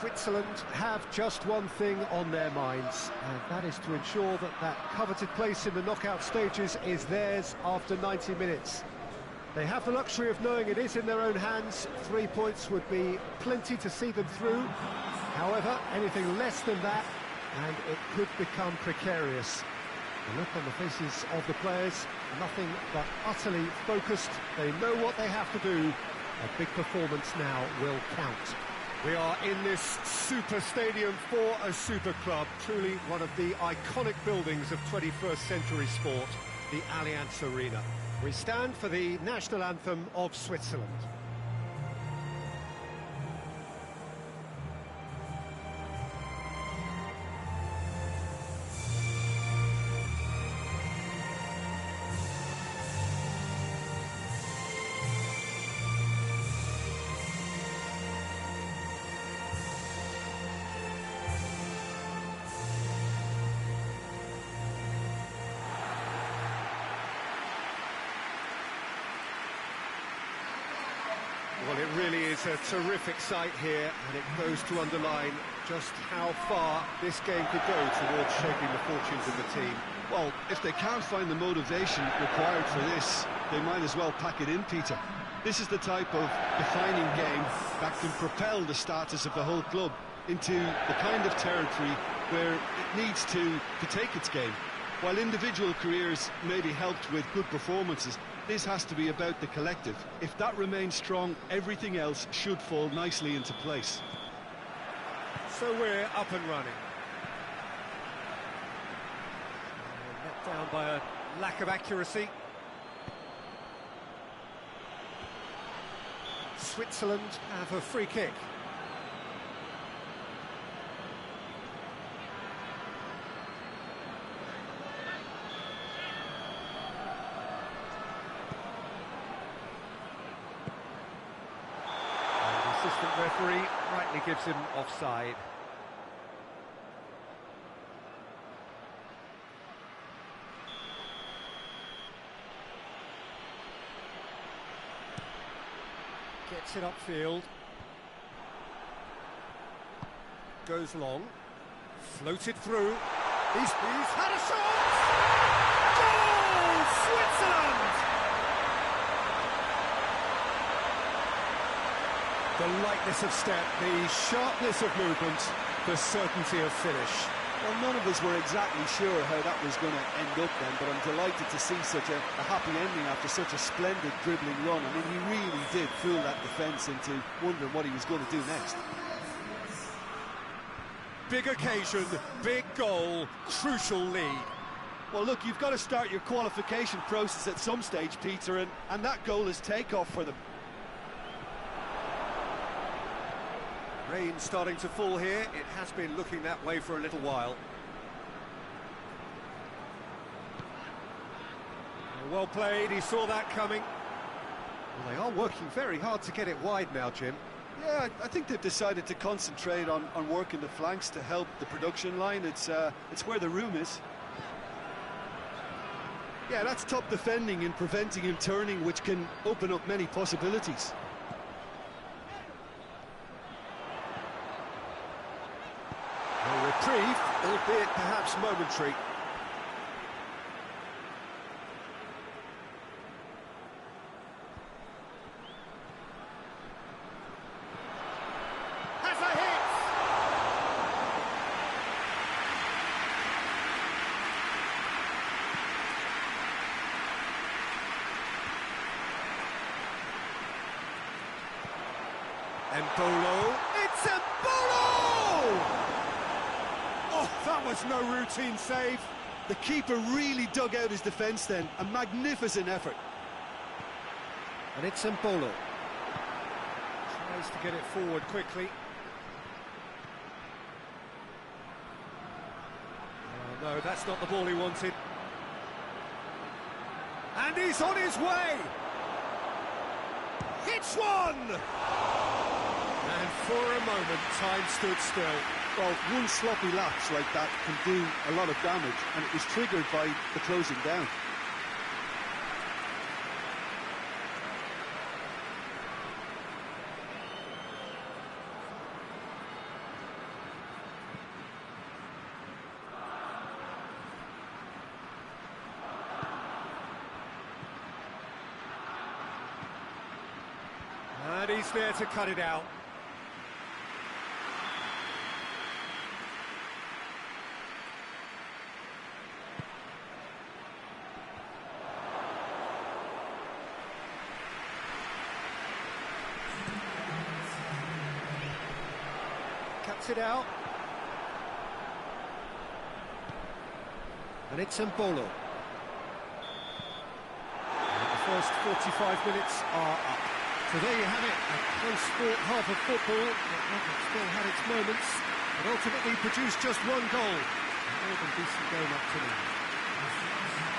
Switzerland have just one thing on their minds, and that is to ensure that that coveted place in the knockout stages is theirs after 90 minutes. They have the luxury of knowing it is in their own hands. 3 points would be plenty to see them through. However, anything less than that, and it could become precarious. The look on the faces of the players, nothing but utterly focused. They know what they have to do. A big performance now will count. We are in this super stadium for a super club, truly one of the iconic buildings of 21st century sport, the Allianz Arena. We stand for the national anthem of Switzerland. Well, it really is a terrific sight here, and it goes to underline just how far this game could go towards shaping the fortunes of the team. Well, if they can't find the motivation required for this, they might as well pack it in, Peter. This is the type of defining game that can propel the status of the whole club into the kind of territory where it needs to take its game. While individual careers may be helped with good performances, this has to be about the collective. If that remains strong, everything else should fall nicely into place. So we're up and running. Let down by a lack of accuracy. Switzerland have a free kick. Assistant referee rightly gives him offside. Gets it upfield. Goes long. Floated through. He's had a shot! Goal! Switzerland! The lightness of step, the sharpness of movement, the certainty of finish. Well, none of us were exactly sure how that was going to end up then, but I'm delighted to see such a happy ending after such a splendid dribbling run. I mean, he really did fool that defence into wondering what he was going to do next. Big occasion, big goal, crucial lead. Well, look, you've got to start your qualification process at some stage, Peter, and that goal is takeoff for them. Rain starting to fall here. It has been looking that way for a little while. Well played, he saw that coming. Well, they are working very hard to get it wide now, Jim. Yeah, I think they've decided to concentrate on working the flanks to help the production line. It's where the room is. Yeah, that's top defending and preventing him turning, which can open up many possibilities. A reprieve, albeit perhaps momentary. Has a hit! Embolo, it's Embolo! Oh, that was no routine save. The keeper really dug out his defence then. A magnificent effort. And it's Embolo. Tries to get it forward quickly. Oh, no, that's not the ball he wanted. And he's on his way! Hits one! And for a moment, time stood still. Well, one sloppy lapse like that can do a lot of damage, and it was triggered by the closing down. And he's there to cut it out. Cuts it out. And it's Mbolo. And the first 45 minutes are up. So there you have it, a close-fought half of football that still had its moments, but ultimately produced just one goal. A more than decent game up to now.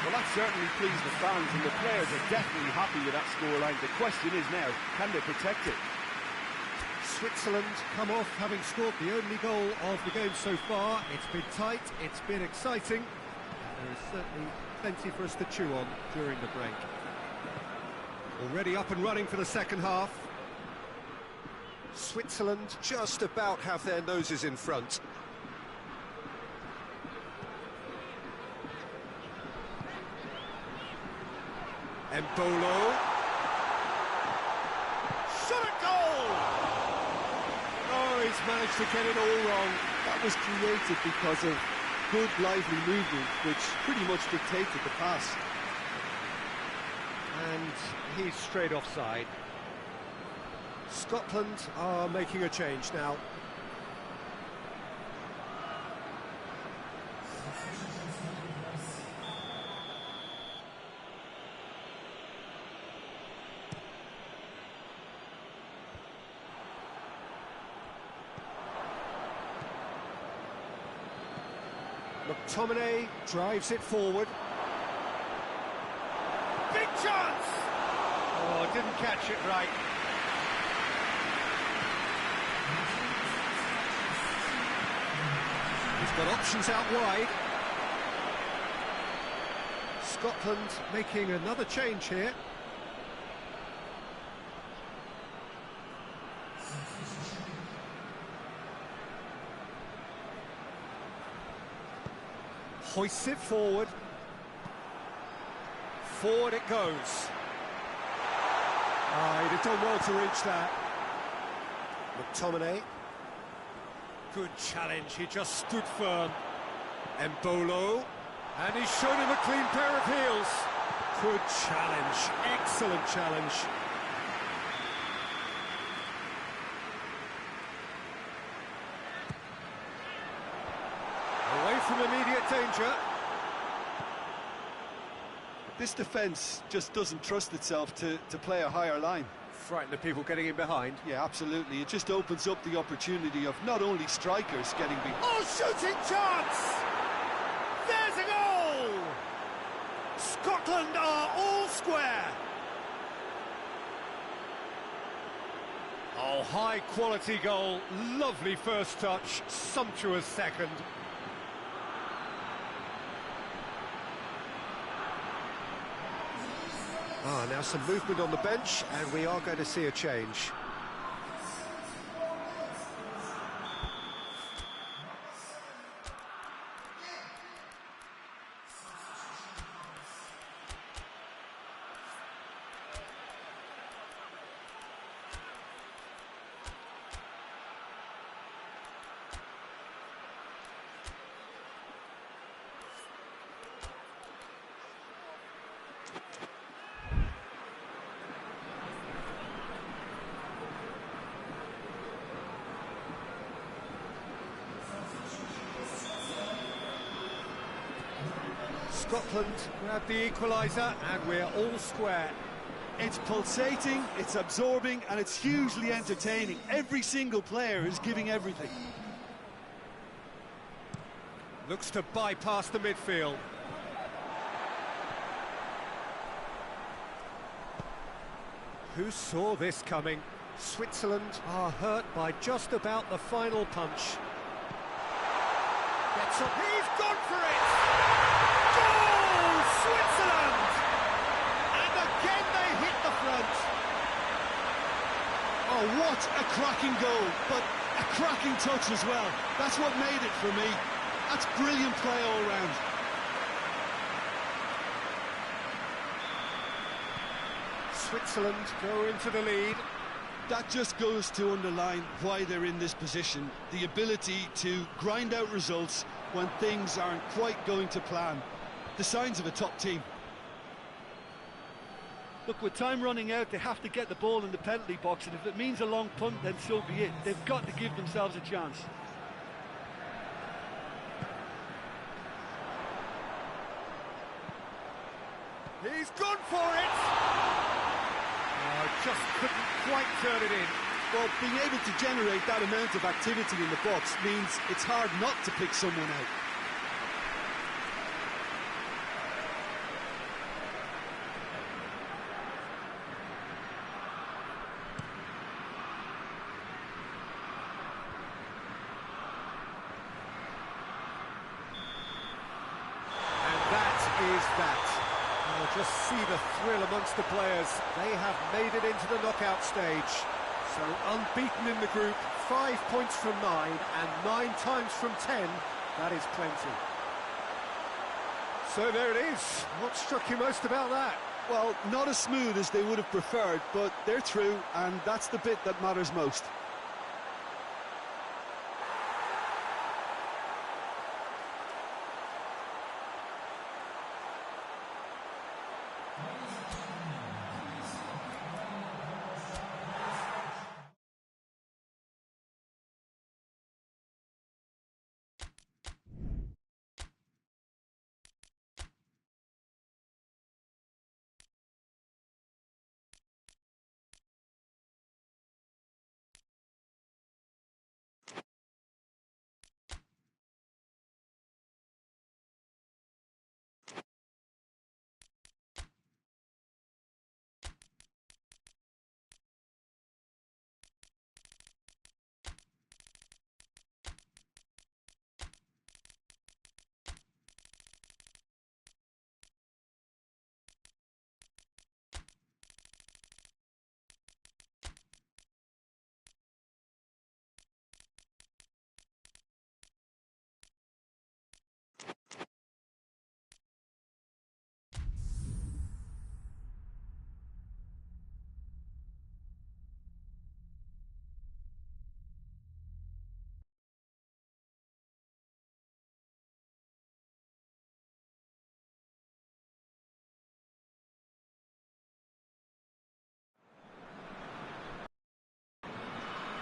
Well, that certainly pleased the fans, and the players are definitely happy with that scoreline. The question is now, can they protect it? Switzerland come off having scored the only goal of the game so far. It's been tight, it's been exciting. There is certainly plenty for us to chew on during the break. Already up and running for the second half. Switzerland just about have their noses in front. Mbolo. Shot at goal! Oh, he's managed to get it all wrong. That was created because of good, lively movement, which pretty much dictated the pass. And he's straight offside. Scotland are making a change now. McTominay drives it forward. Big chance! Oh, didn't catch it right. He's got options out wide. Scotland making another change here. Hoists it forward. Forward it goes. He'd have done well to reach that. McTominay. Good challenge, he just stood firm. Mbolo. And he's shown him a clean pair of heels. Good challenge, excellent challenge. Away from immediate danger. This defence just doesn't trust itself to play a higher line. Frighten the people getting in behind. Yeah, absolutely. It just opens up the opportunity of not only strikers getting behind. Oh, shooting chance! There's a goal! Scotland are all square. Oh, high quality goal. Lovely first touch, sumptuous second. Now some movement on the bench, and we are going to see a change. Scotland grab the equaliser, and we're all square. It's pulsating, it's absorbing, and it's hugely entertaining. Every single player is giving everything. Looks to bypass the midfield. Who saw this coming? Switzerland are hurt by just about the final punch. Gets up, he's gone for it! Goal, Switzerland! And again they hit the front. Oh, what a cracking goal, but a cracking touch as well. That's what made it for me. That's brilliant play all round. Switzerland go into the lead. That just goes to underline why they're in this position, the ability to grind out results when things aren't quite going to plan. The signs of a top team. Look, with time running out, they have to get the ball in the penalty box, and if it means a long punt, then so be it. They've got to give themselves a chance. He's gone for it! Just couldn't quite turn it in. Well, being able to generate that amount of activity in the box means it's hard not to pick someone out. And that is that. Just see the thrill amongst the players. They have made it into the knockout stage. So unbeaten in the group, 5 points from 9, and 9 times from 10. That is plenty. So there it is. What struck you most about that? Well, not as smooth as they would have preferred, but they're through, and that's the bit that matters most.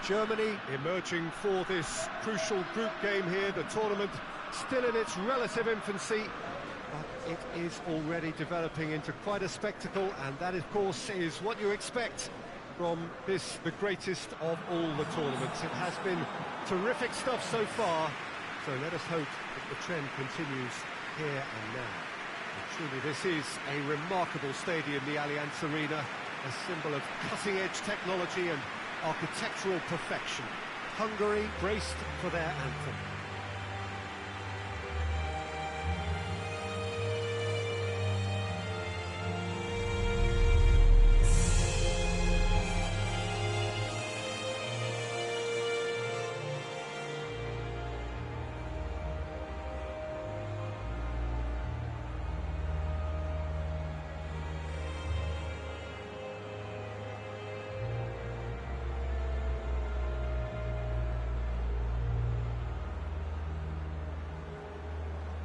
Germany emerging for this crucial group game here. The tournament still in its relative infancy, but it is already developing into quite a spectacle, and that, of course, is what you expect from this, the greatest of all the tournaments. It has been terrific stuff so far, so let us hope that the trend continues here and now. And truly, this is a remarkable stadium, the Allianz Arena, a symbol of cutting-edge technology and architectural perfection. Hungary braced for their anthem.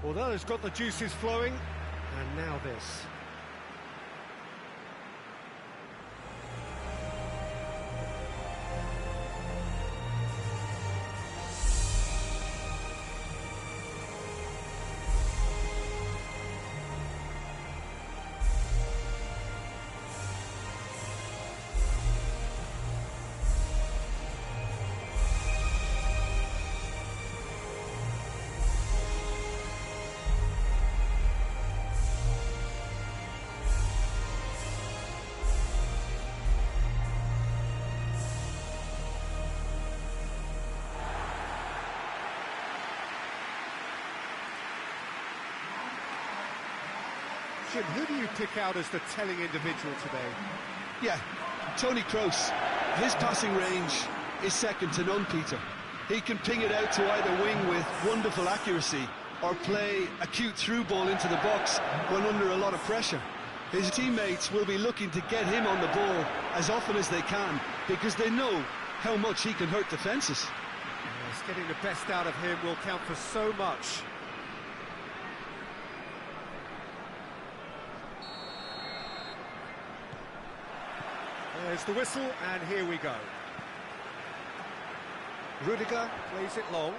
Well, that has got the juices flowing, and now this. Jim, who do you pick out as the telling individual today? Yeah, Toni Kroos. His passing range is second to none, Peter. He can ping it out to either wing with wonderful accuracy or play a cute through ball into the box when under a lot of pressure. His teammates will be looking to get him on the ball as often as they can because they know how much he can hurt defences. Yes, getting the best out of him will count for so much. There's the whistle, and here we go. Rudiger plays it long.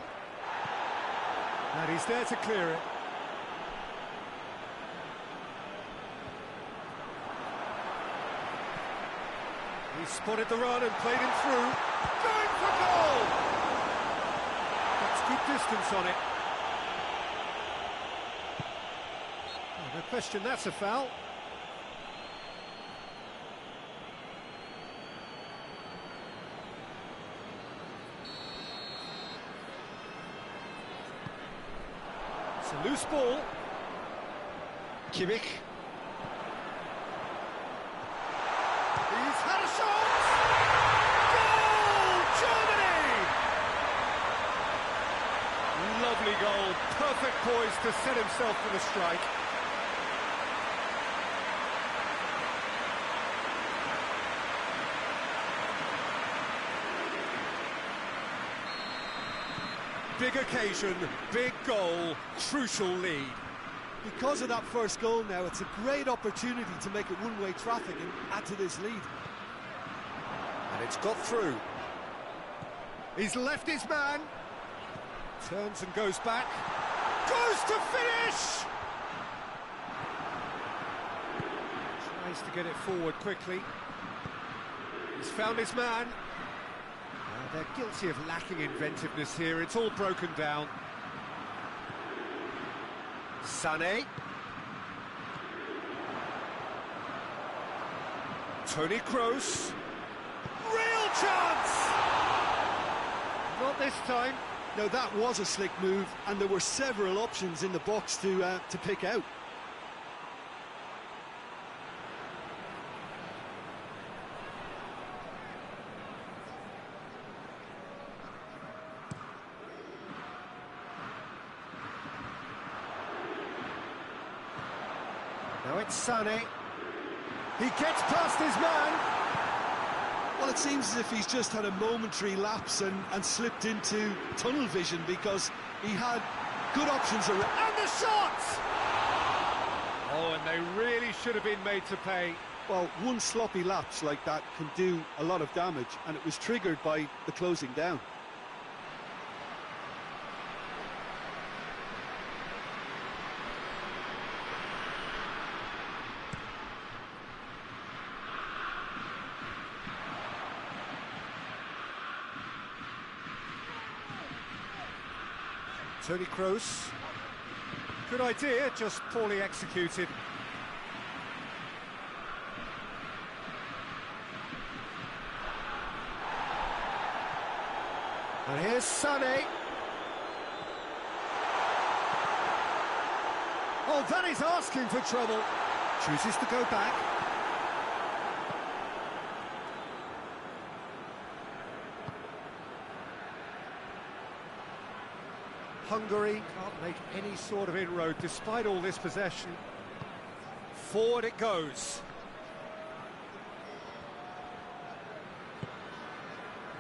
And he's there to clear it. He spotted the run and played him through. Going for goal! That's good distance on it. Oh, no question, that's a foul. It's a loose ball. Kimmich. He's had a shot! Goal! Germany! Lovely goal, perfect poise to set himself for the strike. Big occasion, big goal, crucial lead. Because of that first goal now, it's a great opportunity to make it one-way traffic and add to this lead. And it's got through. He's left his man. Turns and goes back. Goes to finish! Tries to get it forward quickly. He's found his man. They're guilty of lacking inventiveness here. It's all broken down. Sané. Toni Kroos. Real chance! Not this time. Now that was a slick move, and there were several options in the box to pick out. Now it's Sané. He gets past his man. Well, it seems as if he's just had a momentary lapse and slipped into tunnel vision, because he had good options around. And the shot! Oh, and they really should have been made to pay. Well, one sloppy lapse like that can do a lot of damage, and it was triggered by the closing down. Toni Kroos. Good idea, just poorly executed. And here's Sané. Oh, that is asking for trouble. Chooses to go back. Hungary can't make any sort of inroad despite all this possession. Forward it goes.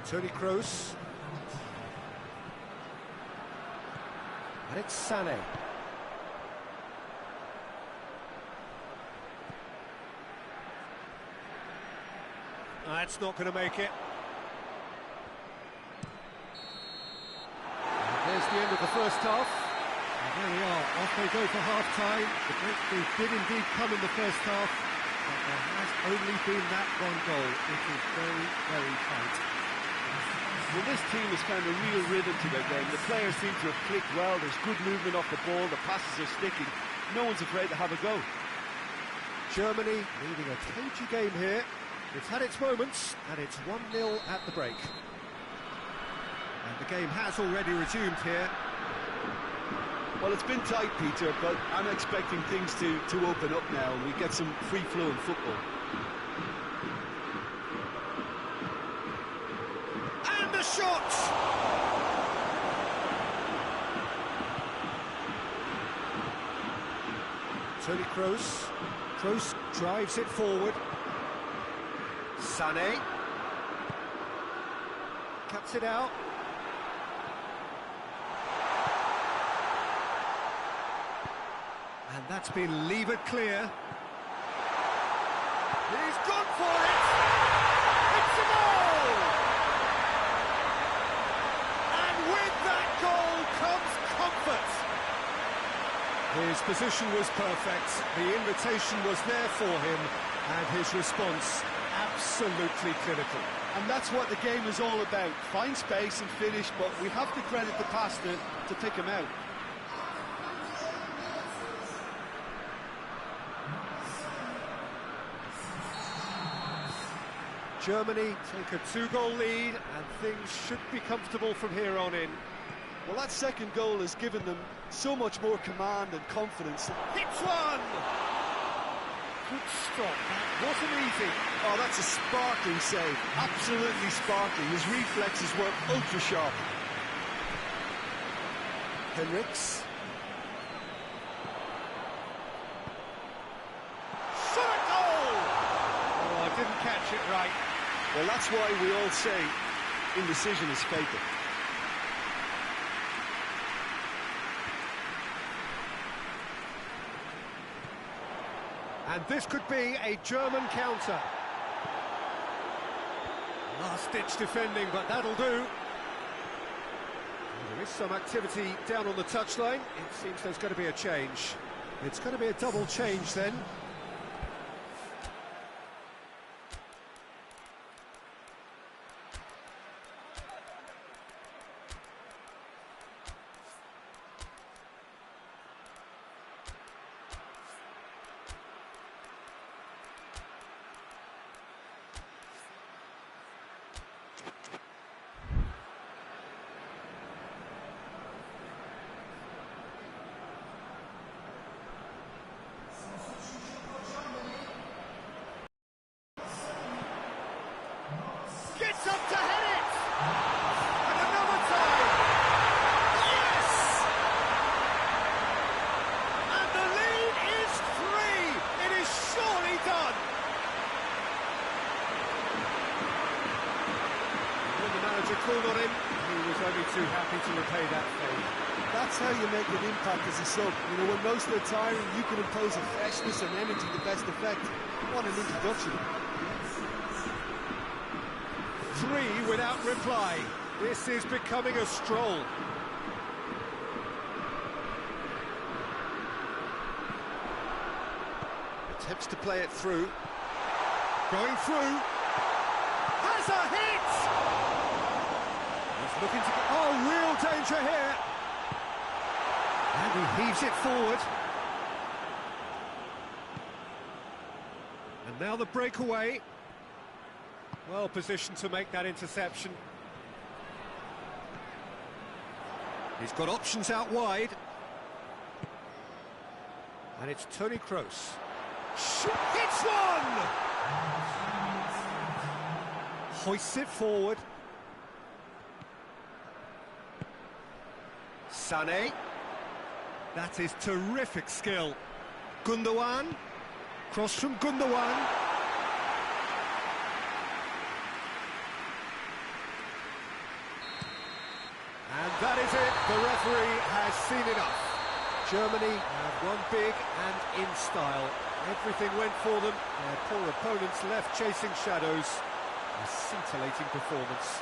Toni Kroos. And it's Sané. That's not going to make it. There's the end of the first half. And there we are, off they go for half-time. The breakthrough did indeed come in the first half, but there has only been that one goal. It is very, very tight. Well, this team has found a real rhythm to their game. The players seem to have clicked well. There's good movement off the ball. The passes are sticking. No one's afraid to have a go. Germany leading a cagey game here. It's had its moments, and it's 1-0 at the break. And the game has already resumed here. Well, it's been tight, Peter, but I'm expecting things to open up now, and we get some free-flowing football. And the shot! Toni Kroos. Kroos drives it forward. Sané. cuts it out. And that's been levered clear. He's gone for it! It's a goal! And with that goal comes comfort. His position was perfect, the invitation was there for him, and his response absolutely clinical. And that's what the game is all about. Find space and finish, but we have to credit the pass to pick him out. Germany take a 2-goal lead, and things should be comfortable from here on in. Well, that second goal has given them so much more command and confidence. Hits one! Good stop, that wasn't easy. Oh, that's a sparkling save, absolutely sparkling. His reflexes were ultra-sharp. Henriks. Shot a goal! Oh, I didn't catch it right. Well, that's why we all say indecision is fatal. And this could be a German counter. Last-ditch defending, but that'll do. There is some activity down on the touchline. It seems there's going to be a change. It's going to be a double change then. Gets up to head it! And another time! Yes! And the lead is 3! It is surely done! When the manager called on him, he was only too happy to repay that favour. That's how you make an impact as a sub. You know, when most are tiring, you can impose a freshness and energy to best effect. What an introduction. 3 without reply. This is becoming a stroll. Attempts to play it through. Going through. Has a hit! He's looking to get... Oh, real danger here! And he heaves it forward. And now the breakaway. Well positioned to make that interception. He's got options out wide. And it's Toni Kroos. Hits one! Hoists it forward. Sané. That is terrific skill. Gundogan. Cross from Gundogan. And that is it, the referee has seen enough. Germany have won big and in style. Everything went for them, their poor opponents left chasing shadows. A scintillating performance.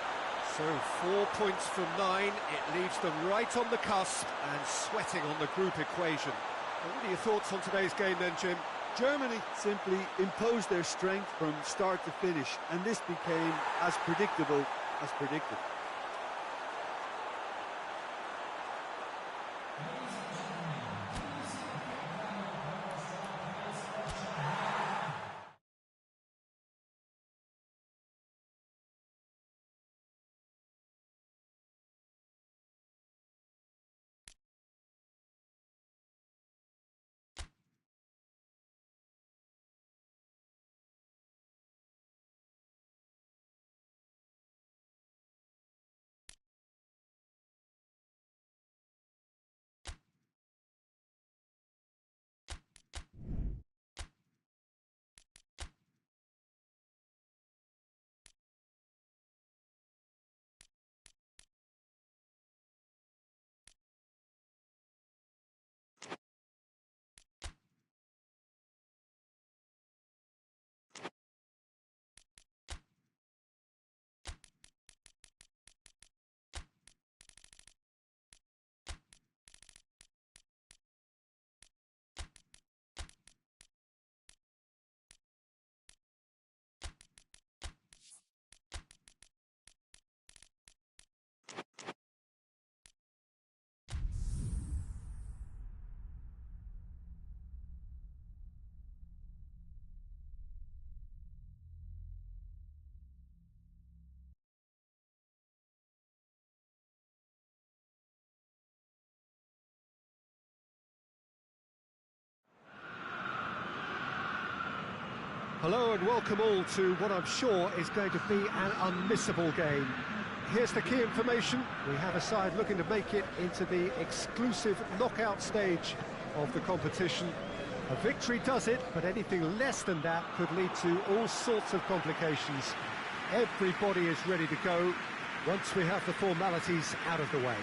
So 4 points from 9, it leaves them right on the cusp and sweating on the group equation. Well, what are your thoughts on today's game then, Jim? Germany simply imposed their strength from start to finish, and this became as predictable as predicted. Hello and welcome all to what I'm sure is going to be an unmissable game. Here's the key information. We have a side looking to make it into the exclusive knockout stage of the competition. A victory does it, but anything less than that could lead to all sorts of complications. Everybody is ready to go once we have the formalities out of the way.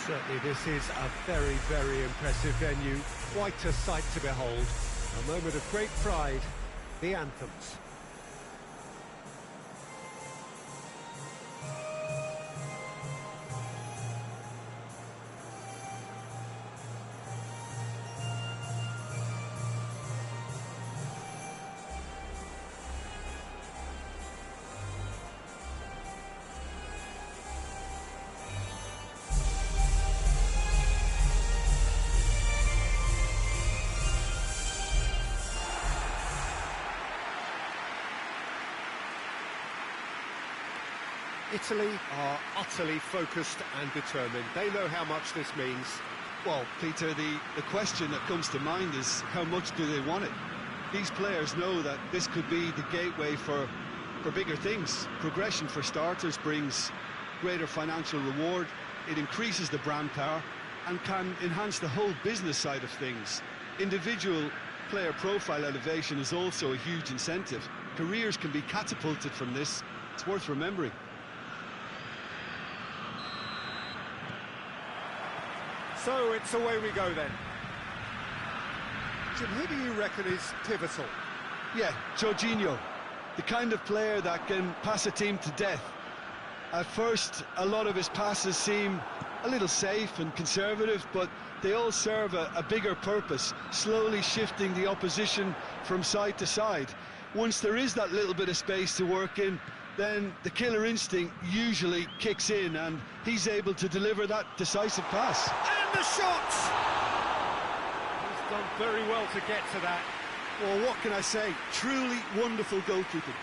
Certainly this is a very, very impressive venue. Quite a sight to behold. A moment of great pride, the anthems. Italy are utterly focused and determined. They know how much this means. Well, Peter, the question that comes to mind is how much do they want it? These players know that this could be the gateway for bigger things. Progression, for starters, brings greater financial reward. It increases the brand power and can enhance the whole business side of things. Individual player profile elevation is also a huge incentive. Careers can be catapulted from this. It's worth remembering. So it's away we go then. Jim, who do you reckon is pivotal? Yeah, Jorginho, the kind of player that can pass a team to death. At first, a lot of his passes seem a little safe and conservative, but they all serve a bigger purpose, slowly shifting the opposition from side to side. Once there is that little bit of space to work in, then the killer instinct usually kicks in and he's able to deliver that decisive pass. And the shot! He's done very well to get to that. Well, what can I say? Truly wonderful goalkeeping.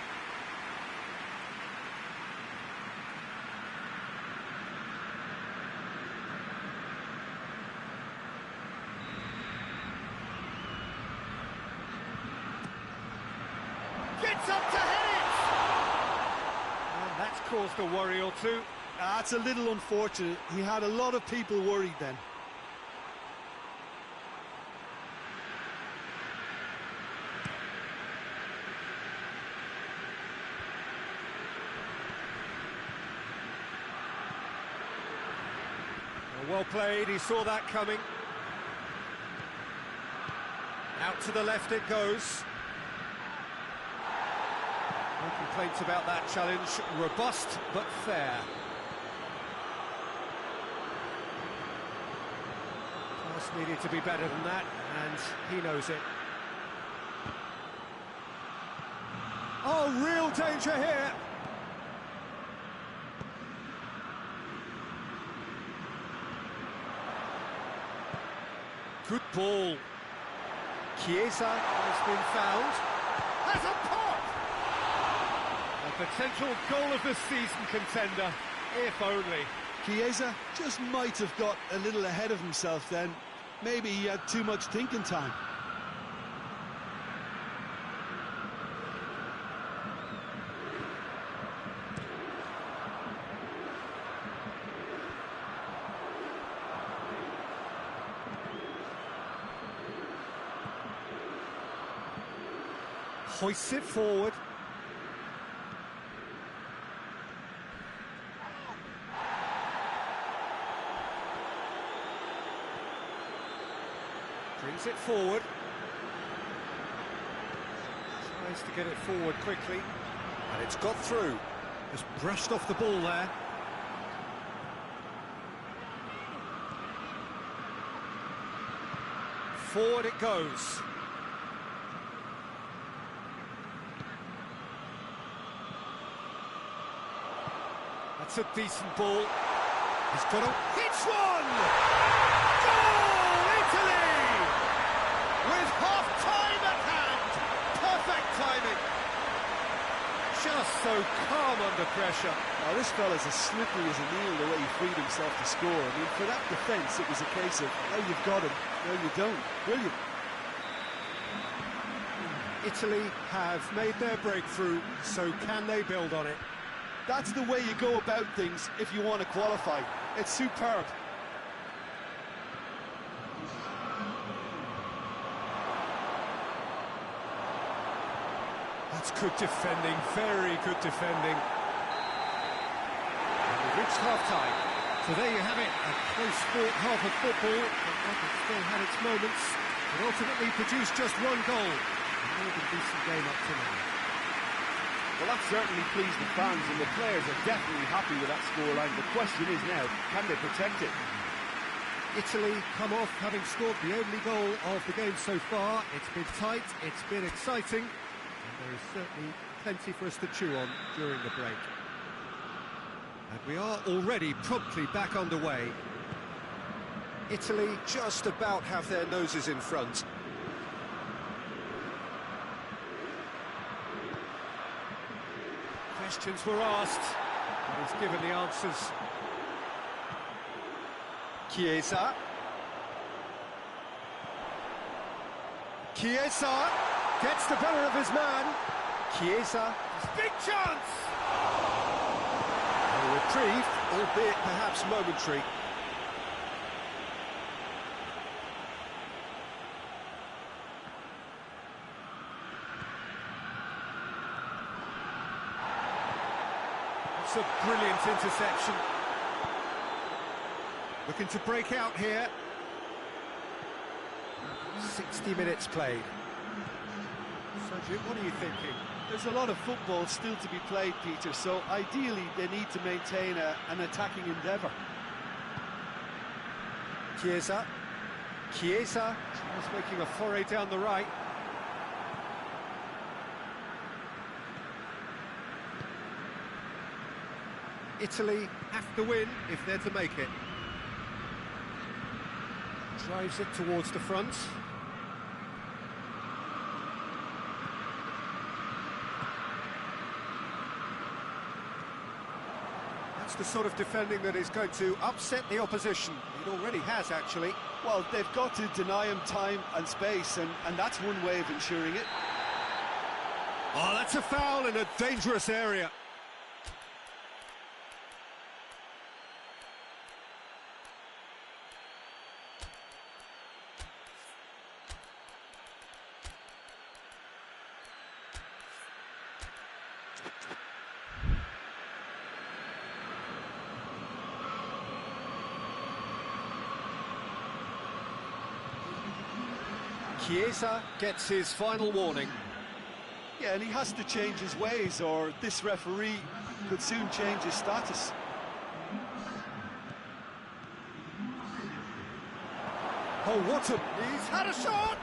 Gets up to head it! And that's caused a worry or two. That's a little unfortunate. He had a lot of people worried then. Well played, he saw that coming. Out to the left it goes. No complaints about that challenge. Robust, but fair. Pass needed to be better than that, and he knows it. Oh, real danger here! Good ball. Chiesa has been found. Has a pop! A potential goal of the season contender, if only. Chiesa just might have got a little ahead of himself then. Maybe he had too much thinking time. Hoists it forward. Brings it forward. Tries to get it forward quickly. And it's got through. Just brushed off the ball there. Forward it goes. That's a decent ball. He's got a... Hits one! Goal, Italy! With half-time at hand. Perfect timing. just so calm under pressure. Oh, this fella's as slippery as a needle the way he freed himself to score. I mean, for that defence, it was a case of, now you've got him, now you don't. Brilliant. Italy have made their breakthrough, so can they build on it? That's the way you go about things if you want to qualify. It's superb. That's good defending, very good defending. And we've reached half-time. So there you have it, a close-fought half of football, but one that still had its moments, but ultimately produced just one goal. A more than decent game up to now. Well, that certainly pleased the fans, and the players are definitely happy with that scoreline. The question is now, can they protect it? Italy come off having scored the only goal of the game so far. It's been tight, it's been exciting, and there is certainly plenty for us to chew on during the break. And we are already promptly back underway. Italy just about have their noses in front. Questions were asked, and he's given the answers. Chiesa. Chiesa gets the better of his man. Chiesa. Big chance! A reprieve, albeit perhaps momentary. It's a brilliant interception. Looking to break out here. 60 minutes played. Sergio, what are you thinking? There's a lot of football still to be played, Peter, so ideally they need to maintain an attacking endeavour. Chiesa. Chiesa is making a foray down the right. Italy have to win if they're to make it. Drives it towards the front. That's the sort of defending that is going to upset the opposition. It already has, actually. Well, they've got to deny him time and space, and that's one way of ensuring it. Oh, that's a foul in a dangerous area. Chiesa gets his final warning. Yeah, and he has to change his ways, or this referee could soon change his status. Oh, what a... He's had a shot!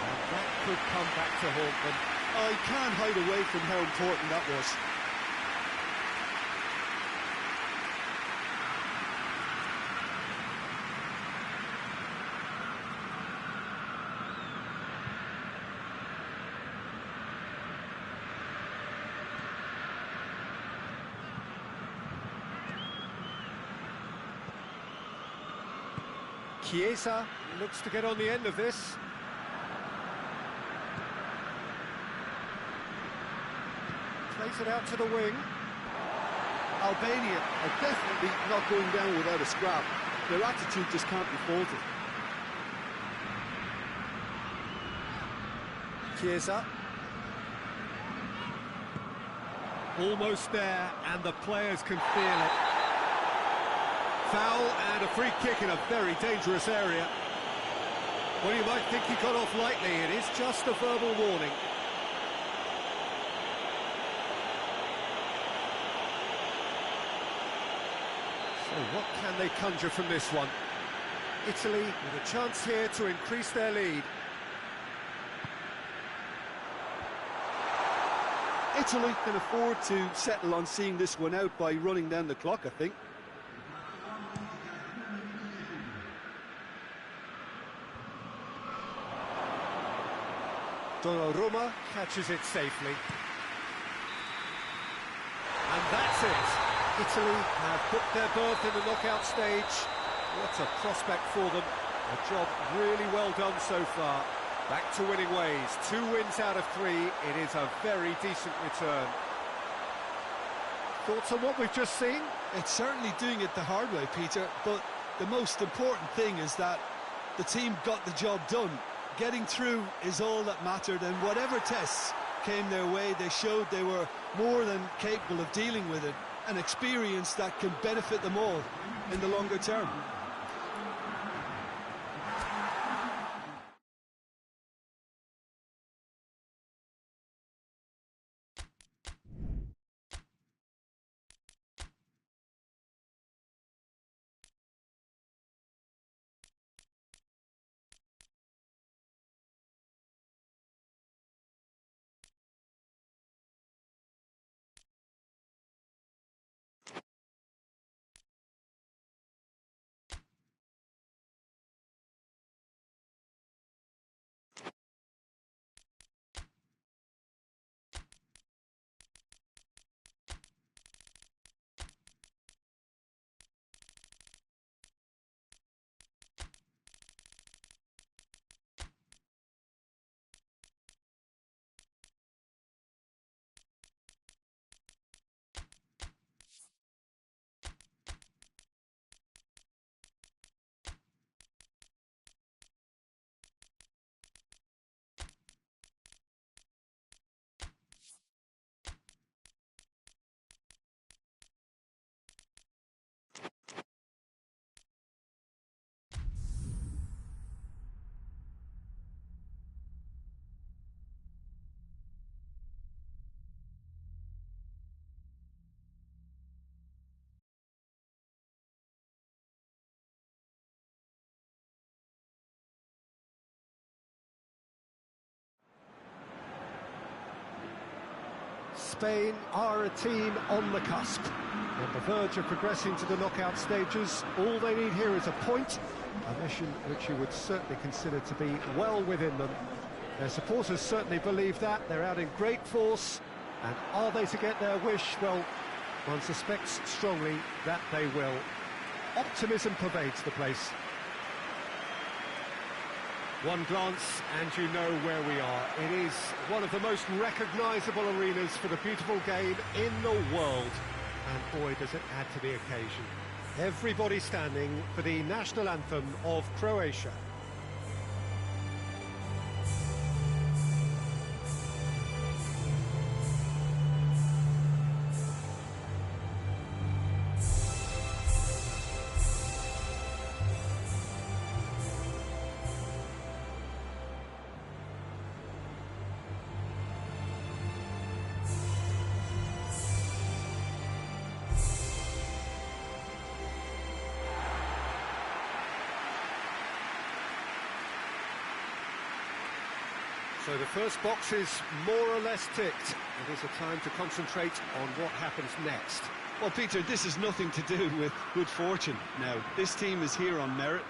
And that could come back to haunt them. I can't hide away from how important that was. Chiesa looks to get on the end of this. Plays it out to the wing. Albania are definitely not going down without a scrap. Their attitude just can't be faulted. Chiesa. Almost there, and the players can feel it. Foul and a free kick in a very dangerous area. Well, you might think he got off lightly. It is just a verbal warning. So what can they conjure from this one? Italy with a chance here to increase their lead. Italy can afford to settle on seeing this one out by running down the clock, I think. Donnarumma catches it safely. That's it. Italy have booked their berth in the knockout stage. What a prospect for them. A job really well done so far. Back to winning ways. 2 wins out of 3. It is a very decent return. Thoughts on what we've just seen? It's certainly doing it the hard way, Peter, but the most important thing is that the team got the job done. Getting through is all that mattered, and whatever tests came their way, they showed they were more than capable of dealing with it. An experience that can benefit them all in the longer term. Spain are a team on the cusp. On the verge of progressing to the knockout stages. All they need here is a point, a mission which you would certainly consider to be well within them. Their supporters certainly believe that. They're out in great force. And are they to get their wish? Well, one suspects strongly that they will. Optimism pervades the place. One glance and you know where we are. It is one of the most recognisable arenas for the beautiful game in the world. And boy, does it add to the occasion. Everybody standing for the national anthem of Croatia. So the first box is more or less ticked. It is a time to concentrate on what happens next. Well, Peter, this is nothing to do with good fortune now. This team is here on merit,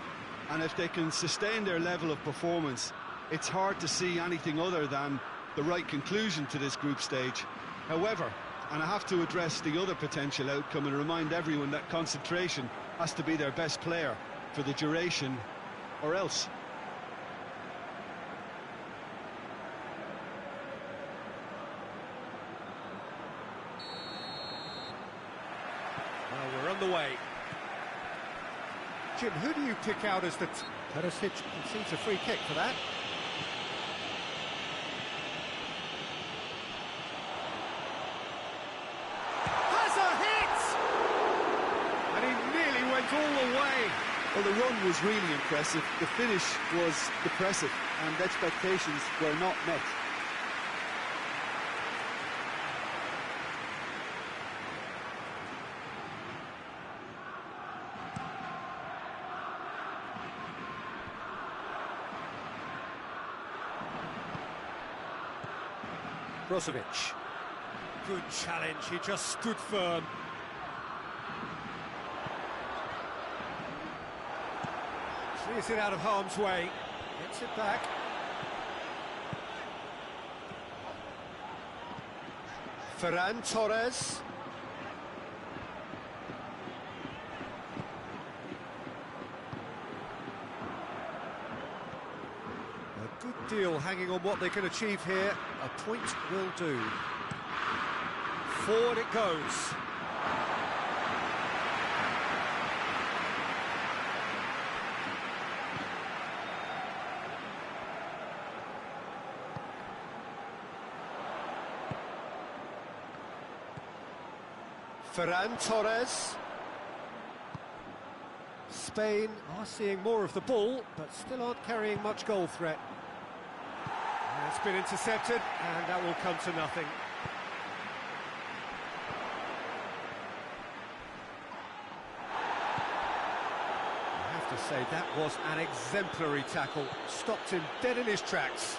and if they can sustain their level of performance, it's hard to see anything other than the right conclusion to this group stage. However, and I have to address the other potential outcome and remind everyone that concentration has to be their best player for the duration, or else. Well, we're on the way. Jim, who do you pick out as the... Perisic concedes a free kick for that. Has a hit! And he nearly went all the way. Well, the run was really impressive. The finish was depressive, and expectations were not met. Brozovic. Good challenge, he just stood firm. Clears it out of harm's way. Gets it back. Ferran Torres. deal hanging on what they can achieve here. A point will do. Forward it goes. Ferran Torres. Spain are seeing more of the ball, but still aren't carrying much goal threat. It's been intercepted, and that will come to nothing. I have to say, that was an exemplary tackle. Stopped him dead in his tracks.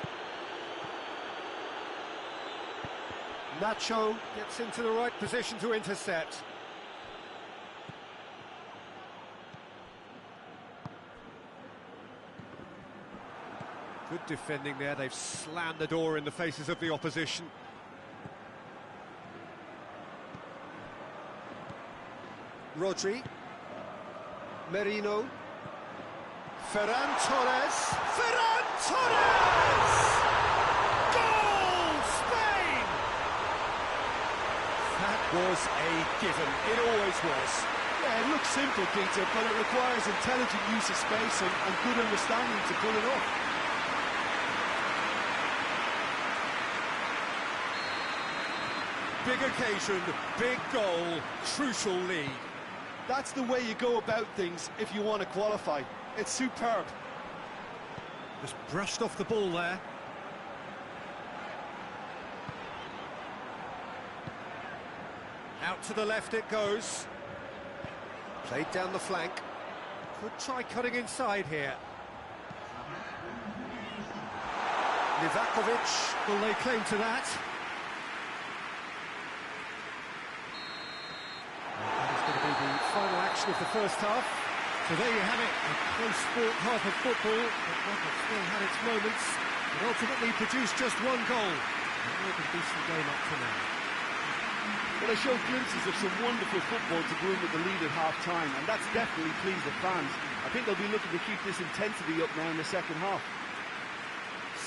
Nacho gets into the right position to intercept. Good defending there, they've slammed the door in the faces of the opposition. Rodri. Merino. Ferran Torres. Ferran Torres! Goal, Spain! That was a given, it always was. Yeah, it looks simple, Peter, but it requires intelligent use of space and good understanding to pull it off. Big occasion, big goal, crucial lead. That's the way you go about things if you want to qualify. It's superb. Just brushed off the ball there. Out to the left it goes. Played down the flank. Could try cutting inside here. Livakovic, will they claim to that? The final action of the first half. So there you have it, a close-fought half of football, but one that still had its moments, and ultimately produced just one goal. A more than decent game up to now. Well, they showed glimpses of some wonderful football to go in with the lead at half-time, and that's definitely pleased the fans. I think they'll be looking to keep this intensity up now in the second half.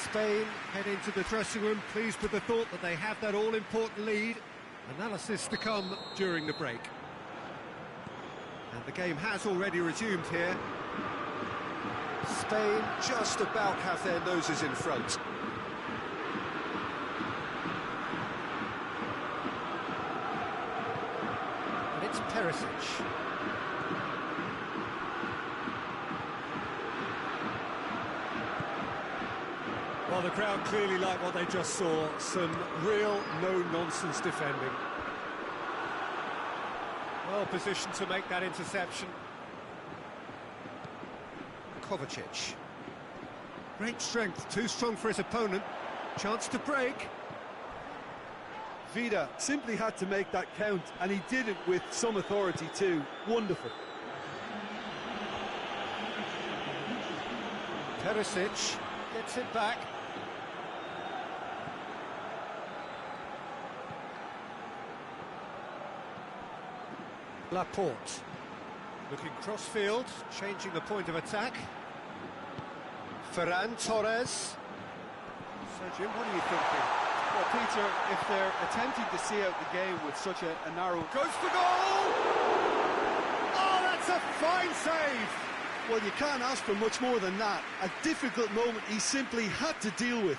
Spain head into the dressing room, pleased with the thought that they have that all-important lead. Analysis to come during the break. And the game has already resumed here. Spain just about have their noses in front. And it's Perisic. Well, the crowd clearly like what they just saw. Some real no-nonsense defending. Well positioned to make that interception. Kovacic. Great strength, too strong for his opponent. Chance to break. Vida simply had to make that count, and he did it with some authority too. Wonderful. Perisic gets it back. Laporte, looking cross-field, changing the point of attack. Ferran Torres. So, Jim, what are you thinking? Well, Peter, if they're attempting to see out the game with such a narrow... Goes for goal! Oh, that's a fine save! Well, you can't ask for much more than that. A difficult moment he simply had to deal with.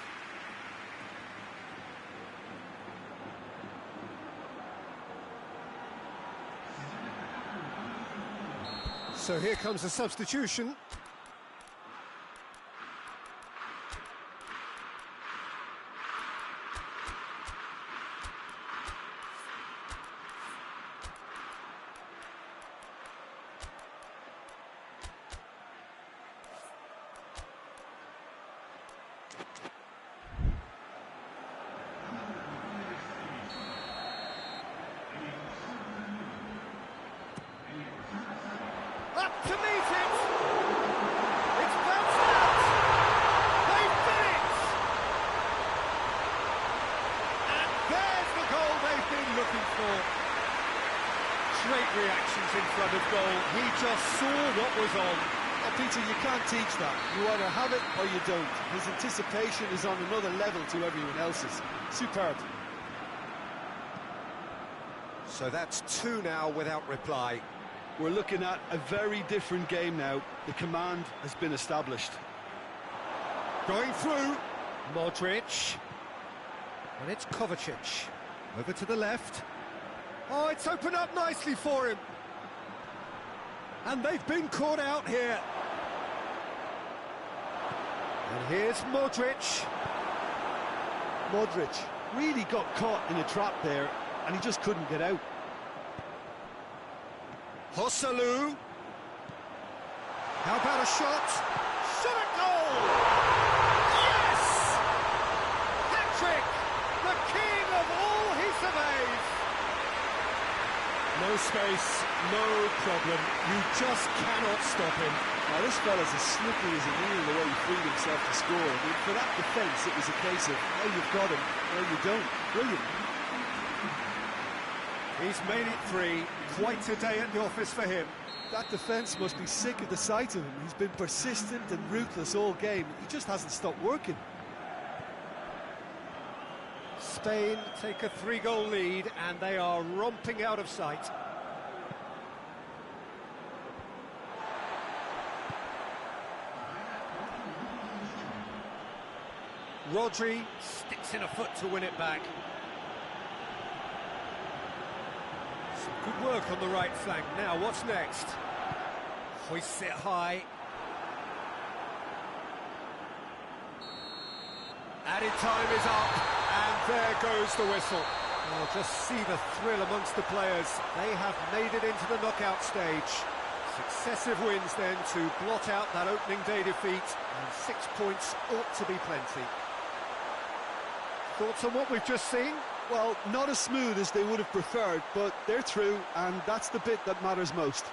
So here comes a substitution. Up to meet it! It's bounced out! They've done it! And there's the goal they've been looking for. Great reactions in front of goal. He just saw what was on. Oh, Peter, you can't teach that. You either have it or you don't. His anticipation is on another level to everyone else's. Superb. So that's 2 now without reply. We're looking at a very different game now. The command has been established. Going through, Modric. And it's Kovacic. Over to the left. Oh, it's opened up nicely for him. And they've been caught out here. And here's Modric. Modric really got caught in a trap there, and he just couldn't get out. Joselu. How about a shot? Shot at goal! Yes! Hat-trick! The king of all he surveys! No space, no problem. You just cannot stop him. Now, this fella's as slippery as a eel the way he freed himself to score. I mean, for that defence, it was a case of, well, you've got him, or you don't. Brilliant. He's made it 3. Quite a day at the office for him. That defence must be sick of the sight of him. He's been persistent and ruthless all game. He just hasn't stopped working. Spain take a 3-goal lead, and they are romping out of sight. Rodri sticks in a foot to win it back. Some good work on the right flank. Now, what's next? Hoists it high. Added time is up, and there goes the whistle. Well, just see the thrill amongst the players. They have made it into the knockout stage. Successive wins then to blot out that opening day defeat, and 6 points ought to be plenty. Thoughts on what we've just seen? Well, not as smooth as they would have preferred, but they're through, and that's the bit that matters most.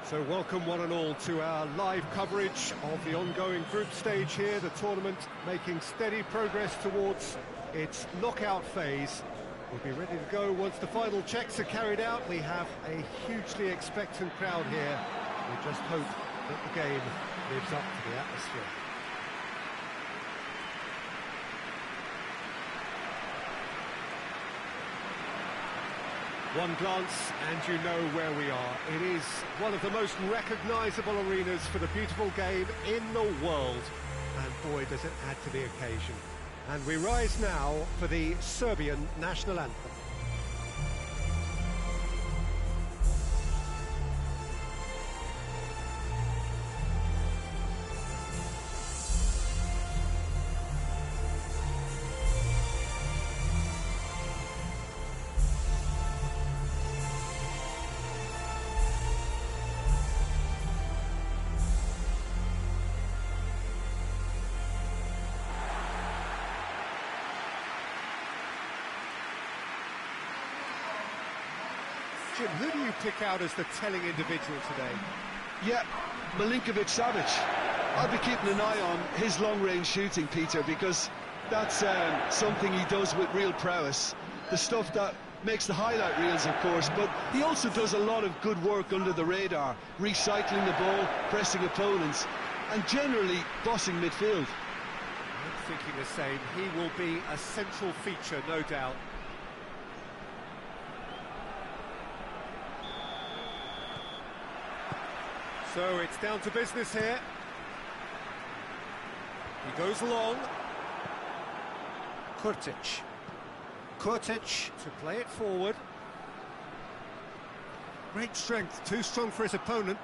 So welcome one and all to our live coverage of the ongoing group stage here, the tournament making steady progress towards its knockout phase. We'll be ready to go once the final checks are carried out. We have a hugely expectant crowd here. We just hope that the game lives up to the atmosphere. One glance and you know where we are. It is one of the most recognisable arenas for the beautiful game in the world. And boy, does it add to the occasion. And we rise now for the Serbian national anthem. Jim, who do you pick out as the telling individual today? Yeah, Milinkovic-Savic. I'll be keeping an eye on his long-range shooting, Peter, because that's something he does with real prowess. The stuff that makes the highlight reels, of course, but he also does a lot of good work under the radar, recycling the ball, pressing opponents, and generally bossing midfield. I'm thinking the same. He will be a central feature, no doubt. So it's down to business here. He goes long. Kurtic to play it forward. Great strength, too strong for his opponent.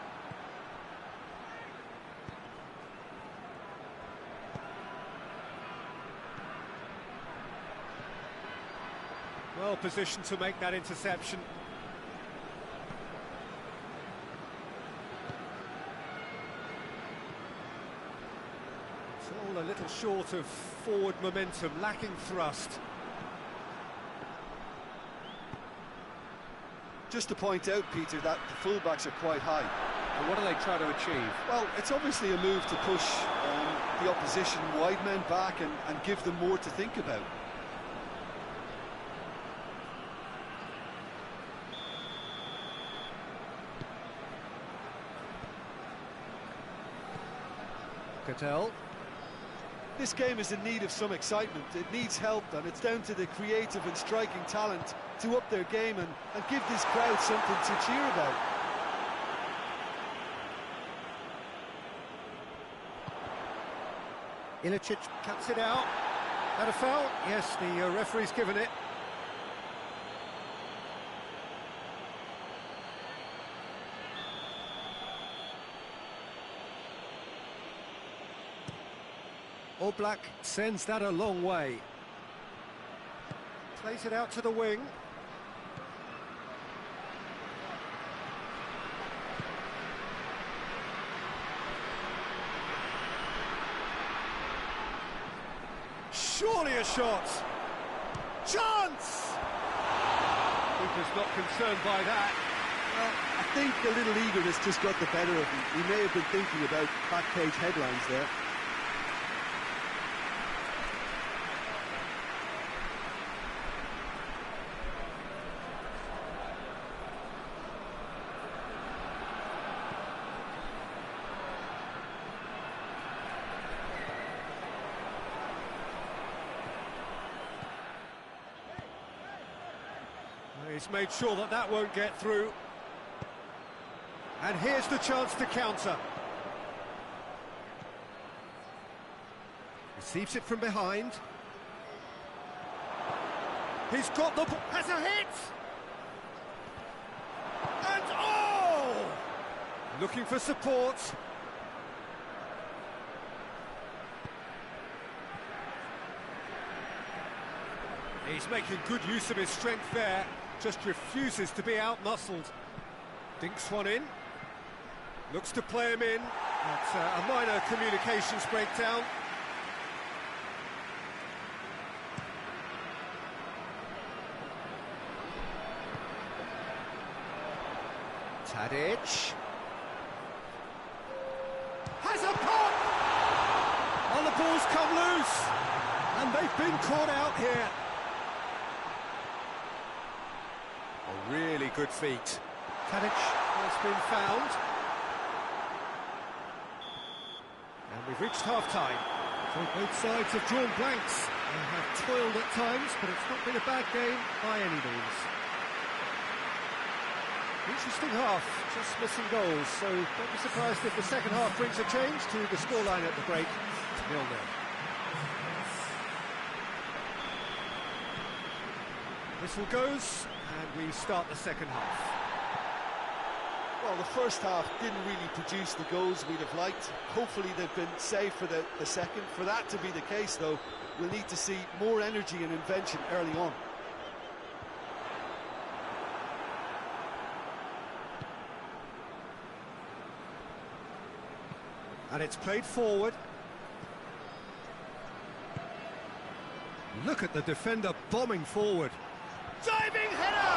Well positioned to make that interception. It's all a little short of forward momentum, lacking thrust. Just to point out, Peter, that the fullbacks are quite high. And what do they try to achieve? Well, it's obviously a move to push the opposition wide men back and give them more to think about. Cattell. This game is in need of some excitement. It needs help, and it's down to the creative and striking talent to up their game and give this crowd something to cheer about. Ilicic cuts it out. That a foul? Yes, the referee's given it. Oblak sends that a long way. Plays it out to the wing. Surely a shot. Chance! Keeper's not concerned by that. Well, I think a little eagerness just got the better of him. He may have been thinking about back page headlines there. He's made sure that that won't get through. And here's the chance to counter. Receives it from behind. He's got the... has a hit! And oh! Looking for support. He's making good use of his strength there. Just refuses to be out-muscled. Dinks one in. Looks to play him in. That's a minor communications breakdown. Tadic. Has a pop! And the ball's come loose. And they've been caught out here. A really good feat. Tadic has been found. And we've reached half-time. So both sides have drawn blanks. They have toiled at times, but it's not been a bad game by any means. Interesting half, just missing goals, so don't be surprised if the second half brings a change to the scoreline at the break. 0-0. Whistle goes, and we start the second half. Well, the first half didn't really produce the goals we'd have liked. Hopefully they've been saved for the second. For that to be the case, though, we'll need to see more energy and invention early on. And it's played forward. Look at the defender bombing forward. Diving header!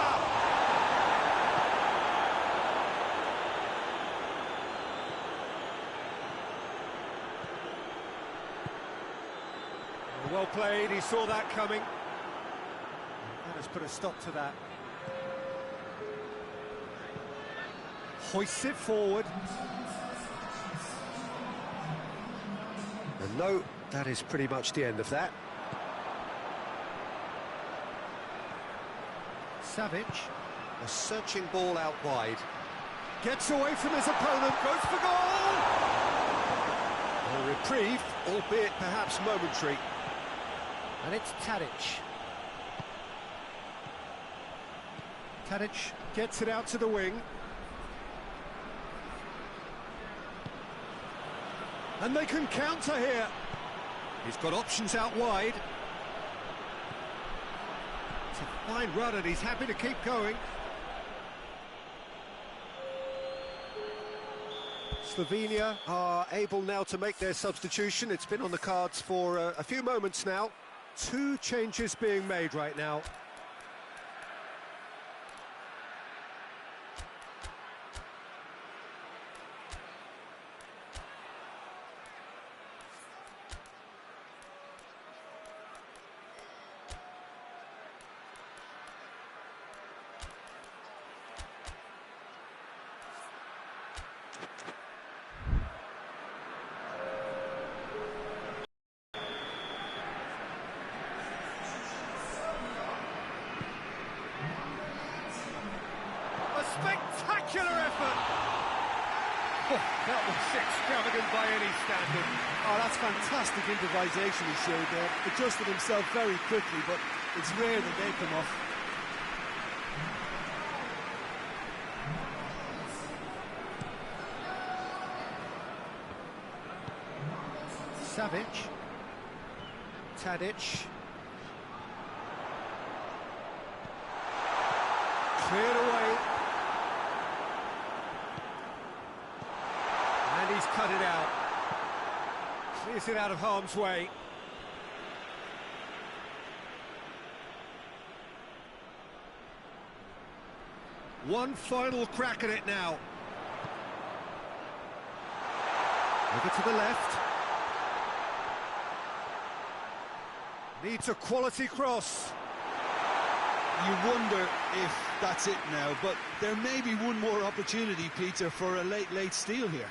Well played, he saw that coming. That has put a stop to that. Hoists it forward. And no, that is pretty much the end of that. Savic, a searching ball out wide. Gets away from his opponent, goes for goal! A reprieve, albeit perhaps momentary. And it's Tadic. Tadic gets it out to the wing. And they can counter here. He's got options out wide. It's a fine run and he's happy to keep going. Slovenia are able now to make their substitution. It's been on the cards for a few moments now. 2 changes being made right now. Spectacular effort! Oh, that was extravagant by any standard. Oh, that's fantastic improvisation he showed there. Adjusted himself very quickly, but it's rare that they come off. Savic. Tadic. Cleared away. And he's cut it out. Clears it out of harm's way. One final crack at it now. Over to the left. Needs a quality cross. You wonder if that's it now, but there may be one more opportunity, Peter, for a late steal here.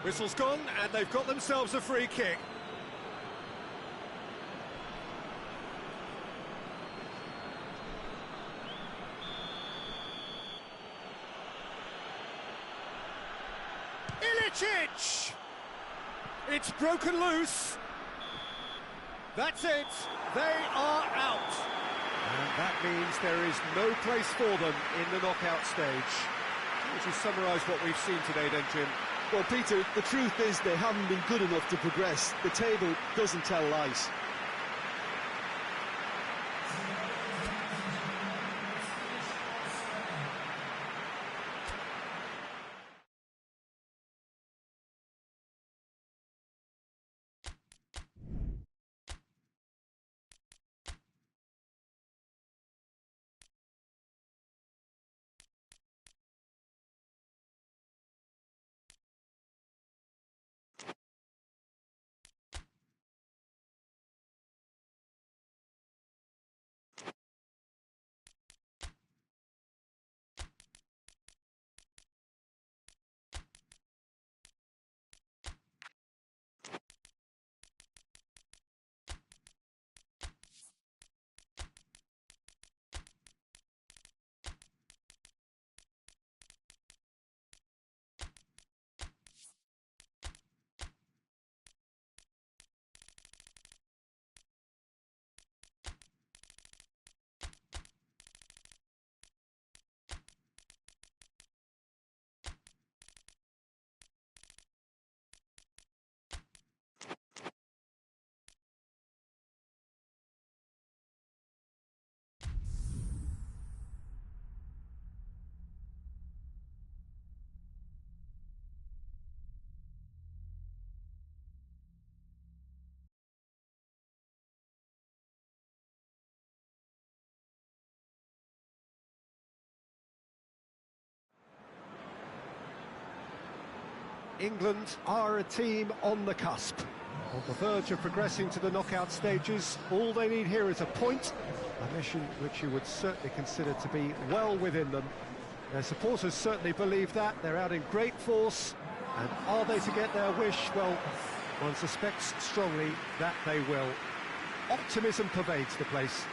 Whistle's gone, and they've got themselves a free kick. Ilicic! It's broken loose. That's it. They are out. And that means there is no place for them in the knockout stage. Would you summarise what we've seen today then, Jim? Well, Peter, the truth is they haven't been good enough to progress. The table doesn't tell lies. England are a team on the cusp, on the verge of progressing to the knockout stages. All they need here is a point, a mission which you would certainly consider to be well within them. Their supporters certainly believe that. They're out in great force, and are they to get their wish? Well, one suspects strongly that they will. Optimism pervades the place.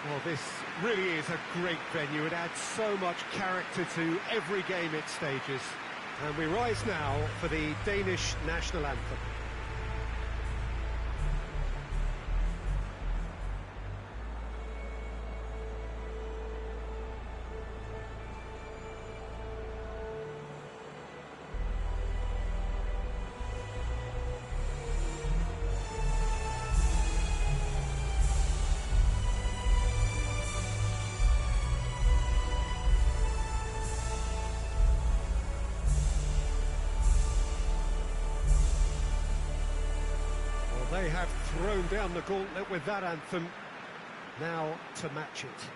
Well, this really is a great venue. It adds so much character to every game it stages. And we rise now for the Danish national anthem. They have thrown down the gauntlet with that anthem. Now to match it.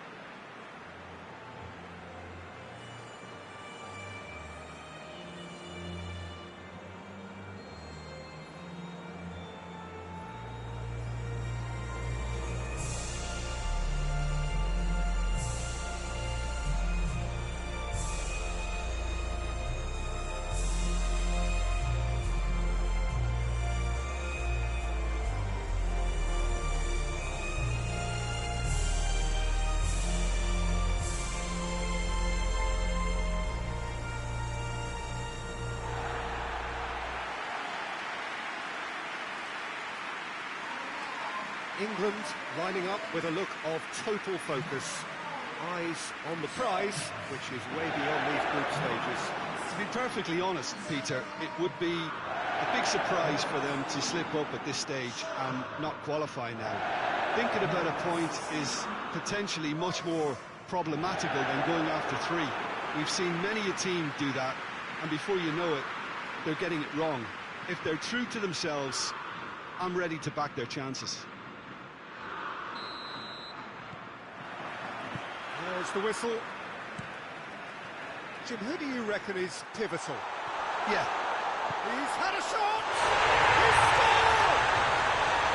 England lining up with a look of total focus. Eyes on the prize, which is way beyond these group stages. To be perfectly honest, Peter, it would be a big surprise for them to slip up at this stage and not qualify now. Thinking about a point is potentially much more problematical than going after 3. We've seen many a team do that, and before you know it, they're getting it wrong. If they're true to themselves, I'm ready to back their chances. There's the whistle. Jim, who do you reckon is pivotal? Yeah. He's had a shot! He's scored!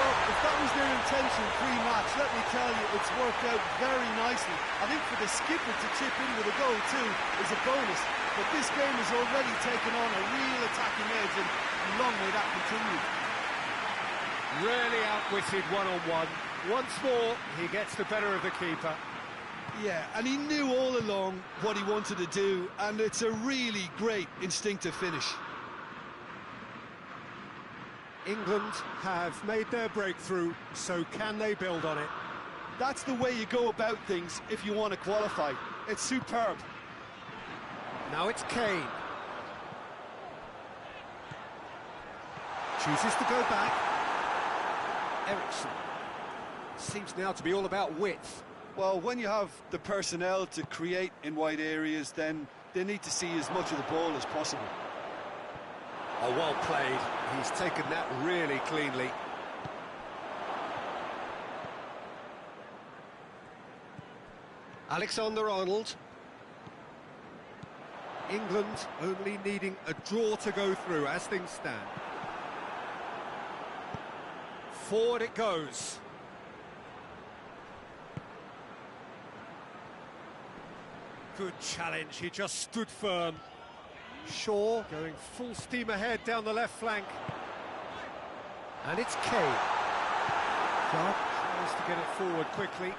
Well, if that was their intention pre-match, let me tell you, it's worked out very nicely. I think for the skipper to chip in with a goal too is a bonus. But this game has already taken on a real attacking edge, and long may that continue. Really outwitted one-on-one. Once more, he gets the better of the keeper. Yeah, and he knew all along what he wanted to do, and it's a really great instinctive finish. England have made their breakthrough, so can they build on it? That's the way you go about things if you want to qualify. It's superb. Now it's Kane. Chooses to go back. Ericsson. Seems now to be all about width. Well, when you have the personnel to create in wide areas, then they need to see as much of the ball as possible. Oh, well played. He's taken that really cleanly. Alexander-Arnold. England only needing a draw to go through as things stand. Forward it goes. Good challenge, he just stood firm. Shaw going full steam ahead down the left flank. And it's Kane. Clark tries to get it forward quickly.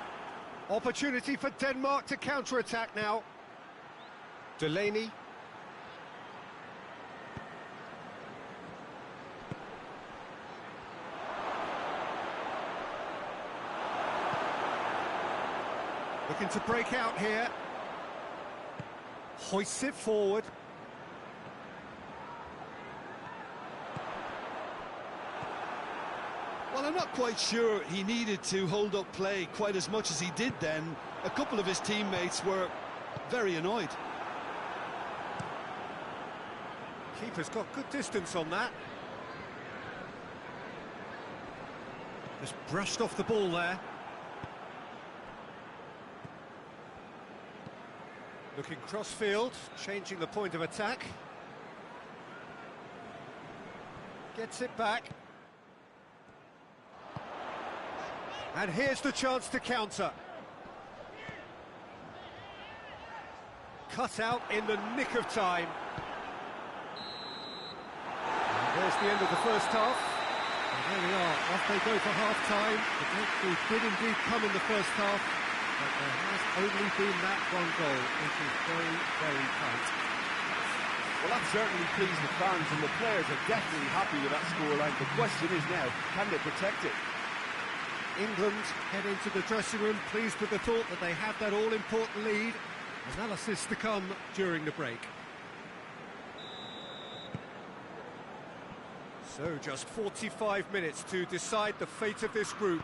Opportunity for Denmark to counter-attack now. Delaney. Looking to break out here. Hoists it forward. Well, I'm not quite sure he needed to hold up play quite as much as he did then. A couple of his teammates were very annoyed. Keeper's got good distance on that. Just brushed off the ball there. Looking cross-field, changing the point of attack. Gets it back. And here's the chance to counter. Cut out in the nick of time. And there's the end of the first half. And there we are, off they go for half-time. The breakthrough did indeed come in the first half, but there has only been that one goal, which is very, very tight. Well, that certainly pleased the fans, and the players are definitely happy with that scoreline. The question is now, can they protect it? England head into the dressing room pleased with the thought that they have that all-important lead. Analysis to come during the break. So just 45 minutes to decide the fate of this group.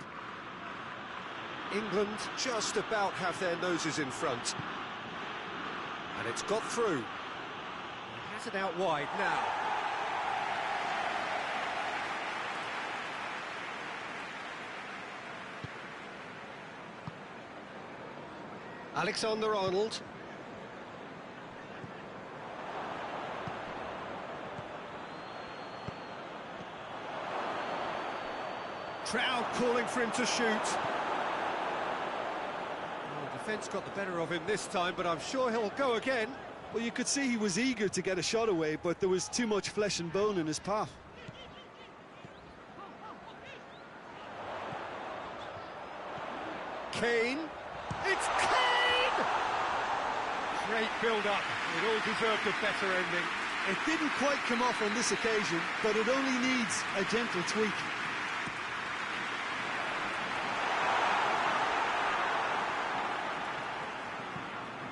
England just about have their noses in front. And it's got through. He has it out wide now. Alexander-Arnold. Crowd calling for him to shoot. Well, defence got the better of him this time, but I'm sure he'll go again. Well, you could see he was eager to get a shot away, but there was too much flesh and bone in his path. Kane. It's Kane! Great build-up. It all deserved a better ending. It didn't quite come off on this occasion, but it only needs a gentle tweak.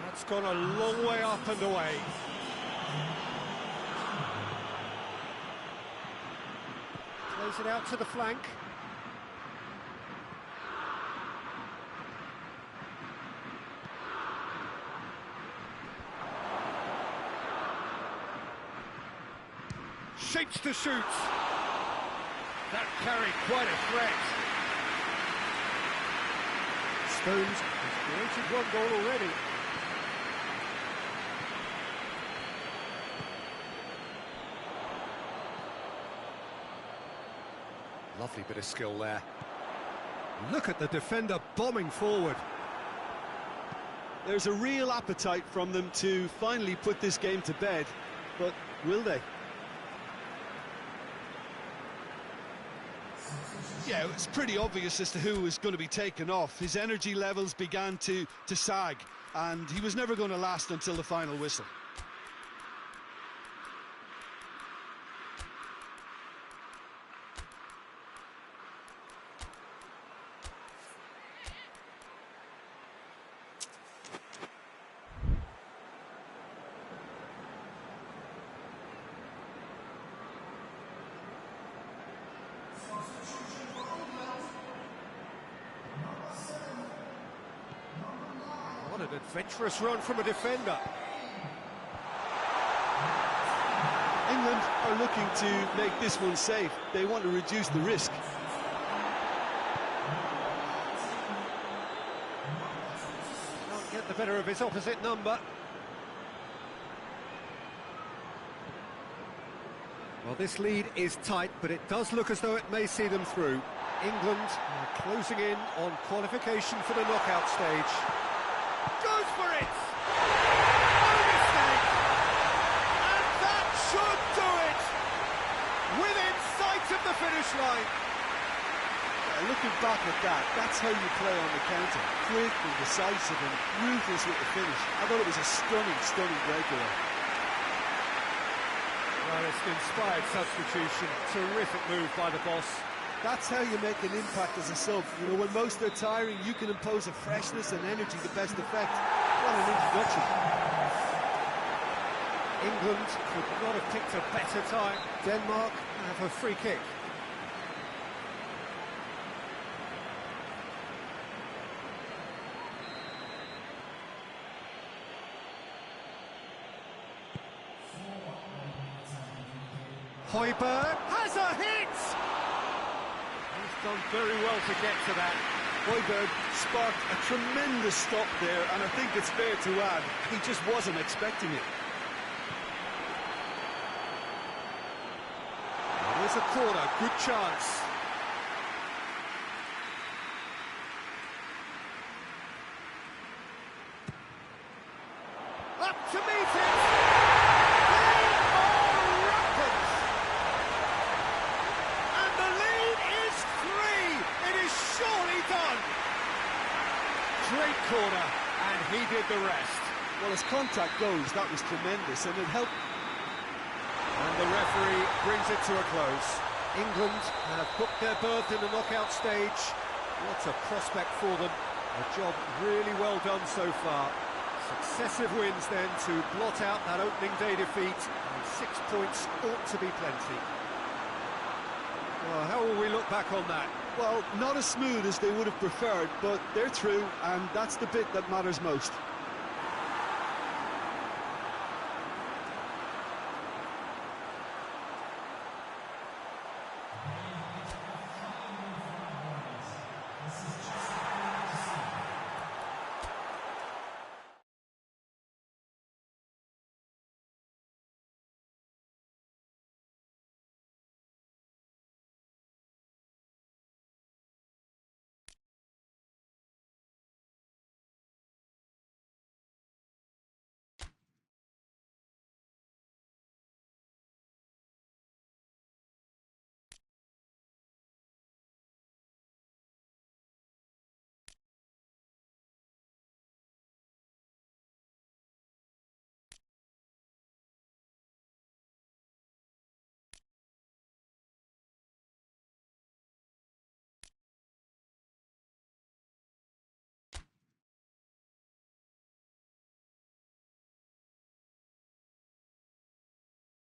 That's gone a long way up and away. Plays it out to the flank. Shapes to shoot. That carried quite a threat. Stones has created one goal already. Lovely bit of skill there. Look at the defender bombing forward. There's a real appetite from them to finally put this game to bed, but will they? Yeah, it's pretty obvious as to who was going to be taken off. His energy levels began to sag, and he was never going to last until the final whistle. What an adventurous run from a defender. England are looking to make this one safe. They want to reduce the risk. Can't get the better of his opposite number. Well, this lead is tight, but it does look as though it may see them through. England are closing in on qualification for the knockout stage. Goes for it! No mistake! And that should do it! Within sight of the finish line. Looking back at that, that's how you play on the counter. Quick and decisive and ruthless with the finish. I thought it was a stunning breakaway. Well, it's an inspired substitution. Terrific move by the boss. That's how you make an impact as a sub. You know, when most are tiring, you can impose a freshness and energy to best effect. What an introduction. England could not have picked a better time. Denmark have a free kick. Højbjerg has a hit! He's done very well to get to that. Højbjerg sparked a tremendous stop there, and I think it's fair to add, he just wasn't expecting it. There's a corner, good chance. Up to meet it! They are rampant! And the lead is 3! It is surely done! Great corner, and he did the rest. Well, as contact goes, that was tremendous, and it helped. And the referee brings it to a close. England have booked their berth in the knockout stage. What a prospect for them. A job really well done so far. Successive wins then to blot out that opening day defeat, and 6 points ought to be plenty. Well, how will we look back on that? Well, not as smooth as they would have preferred, but they're through, and that's the bit that matters most.